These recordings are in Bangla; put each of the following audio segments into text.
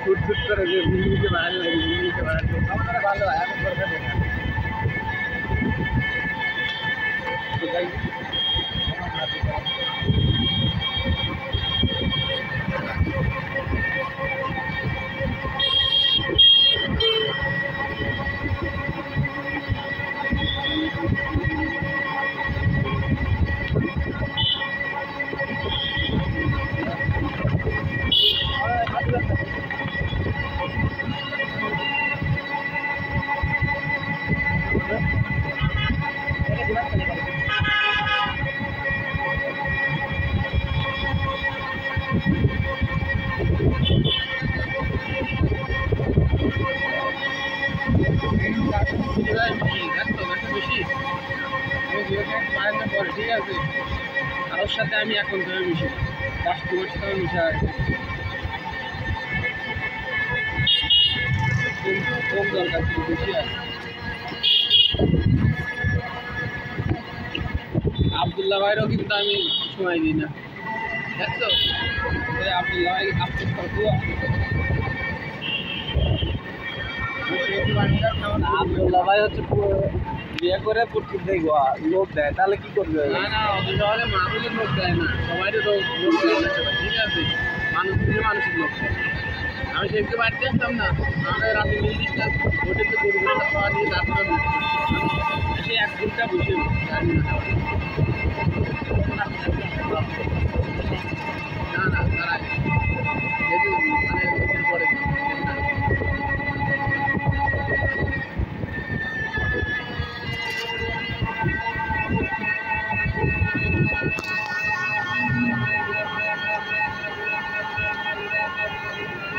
ছুট ছুট করে যে বিজলিতে বাড়ানো লাগে, বিজলিতে বাড়ানো আমাদের ভালো হয়, এখন দরকার নেই না। তো যাই ঠিক আছে, কারোর সাথে আমি এখন ধরে মিশি, কাস্টমার সাথে মিশা আছে কম দরকার, কিন্তু বেশি আছে। আবদুল্লাহ ভাইরও কিন্তু আমি সময় দিই না, দেখছো? আবদুল্লাহ ভাই আবদুল্লাহ ভাই হচ্ছে বিয়ে করে প্রচুর দেখবো লোক দেয়, তাহলে কি করবে? না না, ওদের শহরে মানুষের লোক দেয় না, সবাই লোক দেয় না, ঠিক আছে? মানুষ থেকে মানুষের লোক দেয়। আমি সেদিকে বাড়িতে আসতাম না, আমাদের রাতে মিলিটা হোটেলে গরুগুলো খাওয়া নিয়ে তারপরে সে এক ঘন্টা বসে গাড়ি না না তার আগে যেহেতু মানে পরে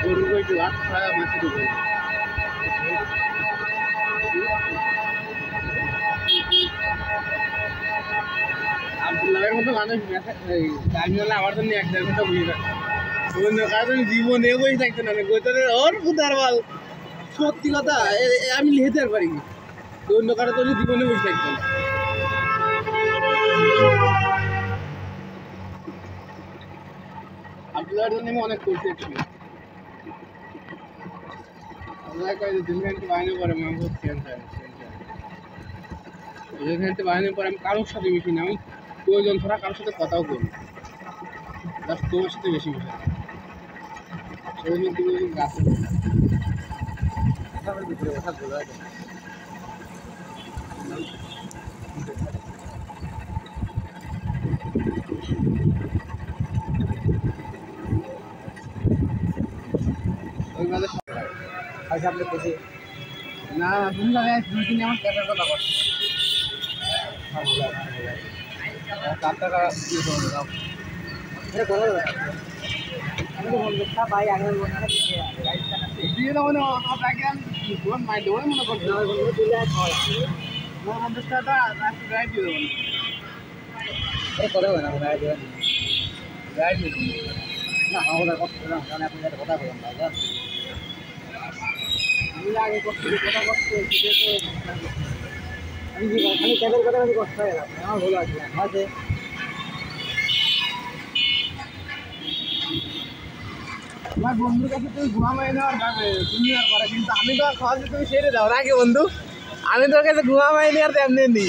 গরু একটু ভাত খাওয়া মাছি ঢুকে আবদুল্লাহের মতো মানুষ টাইম হলে আমার জন্য 1-1.5 ঘন্টা বুঝে থাকে, অন্য কারণ জীবনে বসে থাকতে না, গোতরে ওর বুধার বল সত্যি কথা আমি লিখতে পারি, অন্য কারো তো জীবনে বসে থাকতে না। আবদুল্লাহের জন্য আমি অনেক করছি, বাহিনীর পরে আমি কারোর সাথে মিশি না, আমি প্রয়োজন ছাড়া কারোর সাথে কথাও করি, তোমার সাথে বেশি মিশি সেই জন্য তুমি গাছে ভিতরে কথা বলা ওই মাঝে আপনি খুশি না? তুমি দুই আমার ক্যামেরার কথা বলছো, 4 টাকা দিয়ে দাও, এটা করে দেবে। আমি তো বলবো ভাই আগে দিয়ে দাও না, আপনাকে আমি ফোন মাই দেবো মনে করছি, 50 টাকা গাড়ি দিয়ে দেবো করে হবে না, গাড়ি দেবেন, গাড়ি দিয়ে দেবো না আমাদের কথা বললাম, কারণ আপনি একটা কথা বললাম ভাই, আমি আগে কথা করতে আমি খালি ক্যাবের কথা আমি কষ্ট হয়ে গেলাম, আমার ভুল আছে আছে। আমার বন্ধুর কাছে তুমি ঘুমামাই নেওয়ার তুমি আর করে, কিন্তু আমি তো আর খাওয়া তুমি সেরে দাও নাকি বন্ধু? আমি তোর কাছে ঘুমামাই নি আর তেমনি নি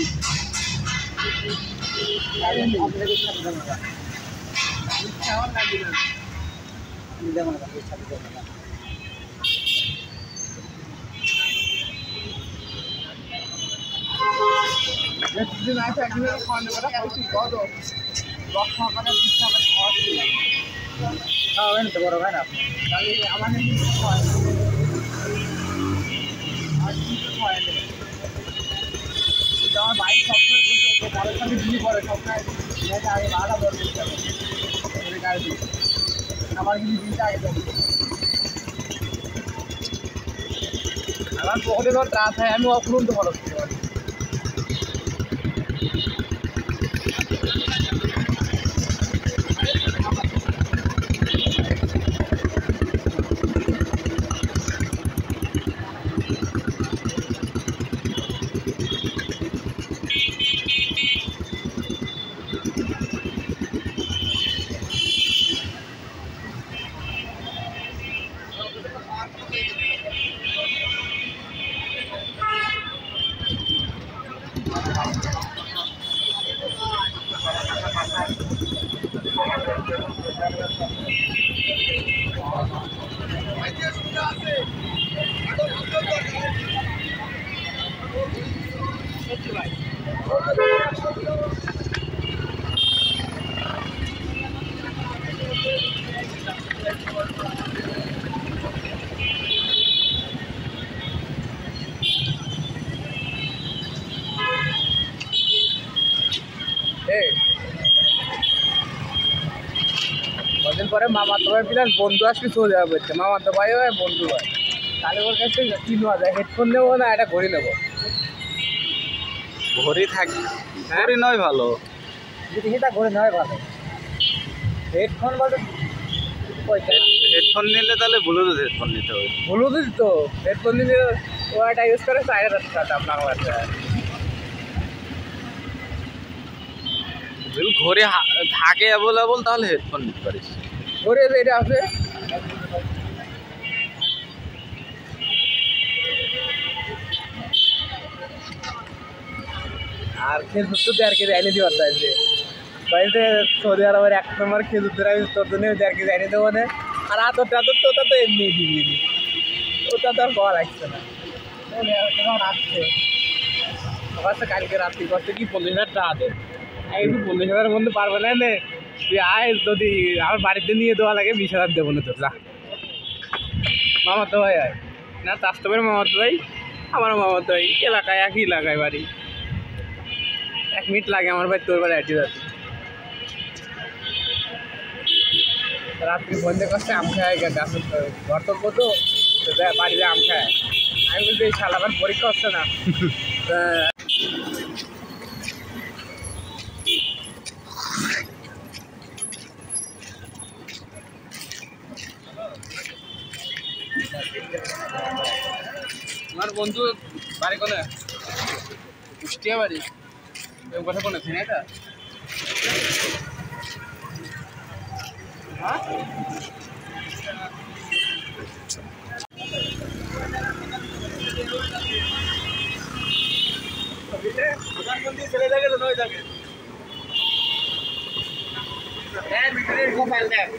দিন আছে একদিন খাওয়ানোর কথা বলছি, কত লক্ষ টাকা খাওয়াচ্ছি খাওয়াবেন তো বড় ভাই না আপনি, তাহলে আমাদের আমার বাইক সবসময় বলছে কারোর সাথে বিয়ে করে সবসময় আগে ভাড়া দর করতে হবে গাড়ি, আমার কিন্তু দিনটা আগে দেবে, আমার পকেটে ধর ত্রাস হয়, আমি অফুরন্ত খরচ করতে পারি। পরে মামাতো ভাই প্লাস বন্ধু আসলে চলে যাবে বলছে, মামাতো ভাই হয় বন্ধু হয়, তাহলে ওর কাছে কি নেওয়া যায়? হেডফোন নেবো না একটা ঘড়ি নেবো? ঘড়ি থাকবে, ঘড়ি নয় ভালো, যদি সেটা ঘড়ি নয় ভালো, হেডফোন বলতে পয়সা। হেডফোন নিলে তাহলে ব্লুটুথ হেডফোন নিতে হবে। ব্লুটুথ তো হেডফোন নিলে ও একটা ইউজ করে 4,500 দাম বাংলাদেশে। যদি ঘড়ি থাকে অ্যাভেলেবল তাহলে হেডফোন নিতে পারিস। ঘড়ি এটা আছে আর খেজুর তো 1.5 কেজি এনে দিবার চাইছে বাড়িতে। সৌদি আরবের 1 নম্বর খেজুর ধরে আমি তোর জন্য 1.5 কেজি এনে দেবো না। আর আতর টাতর তো ওটা তো এমনি দিবি, ওটা তো আর পাওয়া লাগছে না। আসছে আমার তো কালকে রাত্রি করতে কি 50,000 টাকা দেয়, একটু 50,000-এর মধ্যে পারবে না নে? তুই আয়, যদি আমার বাড়িতে নিয়ে দেওয়া লাগে 20,000 দেবো না তোর। যা মামাতো ভাই আয় না, চাস্তবের মামাতো ভাই, আমারও মামাতো ভাই, এলাকায় একই এলাকায় বাড়ি। 1 মিনিট লাগে আমার ভাই তোর বাড়ি আইতে যাচ্ছে। রাত্রি বন্ধে করছে আম খায় গাছ ঘর তো কতো বাড়িতে আম খায়। আমি বলছি এই শালাবার পরীক্ষা হচ্ছে না। আমার বন্ধু বাড়ি কোনে? কুষ্টিয়া বাড়ি। কথা কোনে এটা? হ্যাঁ চলে যাবে তো নয় যাবে মোবাইল দেখ।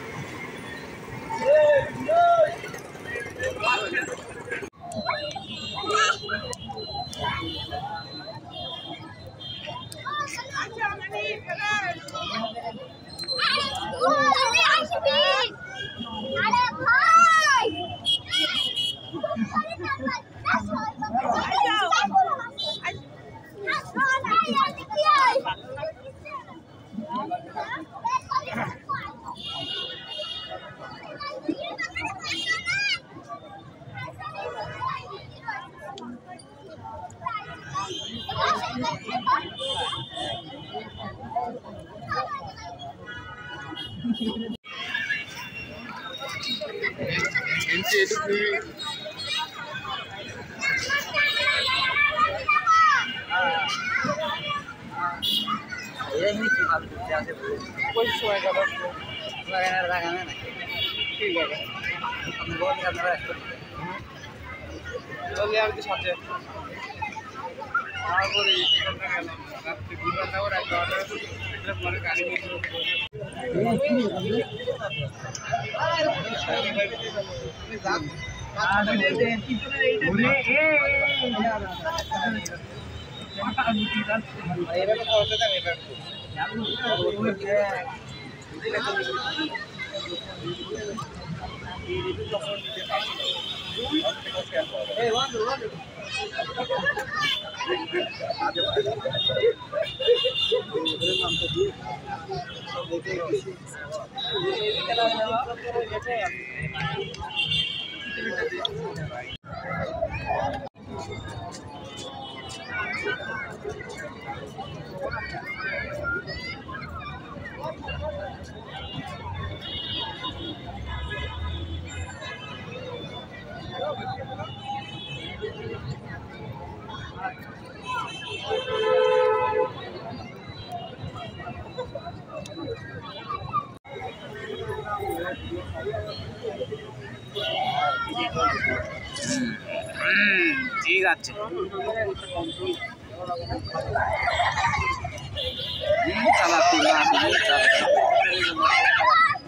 ঠিক আছে,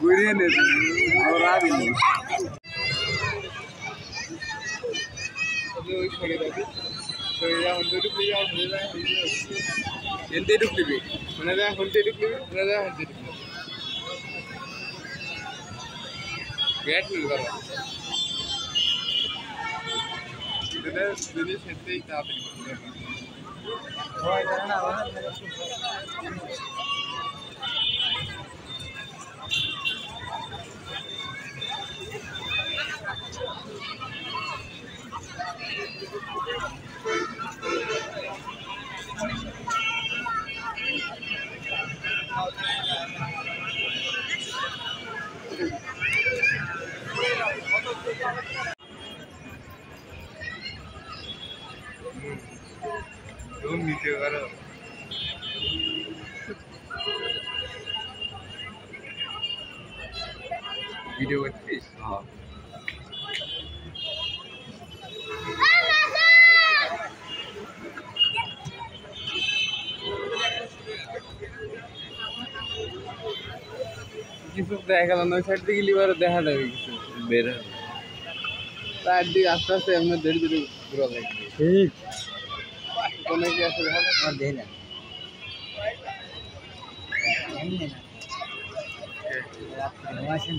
ঘুরিয়ে নেবে এনতে ঢুকলিবি মানে যা হলতে ঢুকলিবি মানে যা হলতে ঢুকলিবি গেট মিল করা এটা যদি সেটাই তাড়াতাড়ি করতে হয় না রুম নিচে করো ভিডিও করছিস হ্যাঁ কিছু দেখা গেল না, ওই সাইড থেকে লিভারে দেখা যাবে কিছু বের হবে, তার দিকে আস্তে আস্তে এমনি ধীরে ধীরে ঘুরা লাগবে। ঠিক কোনো কি আছে দেখা যাবে? আর দেই না এমনি না রাত আসেন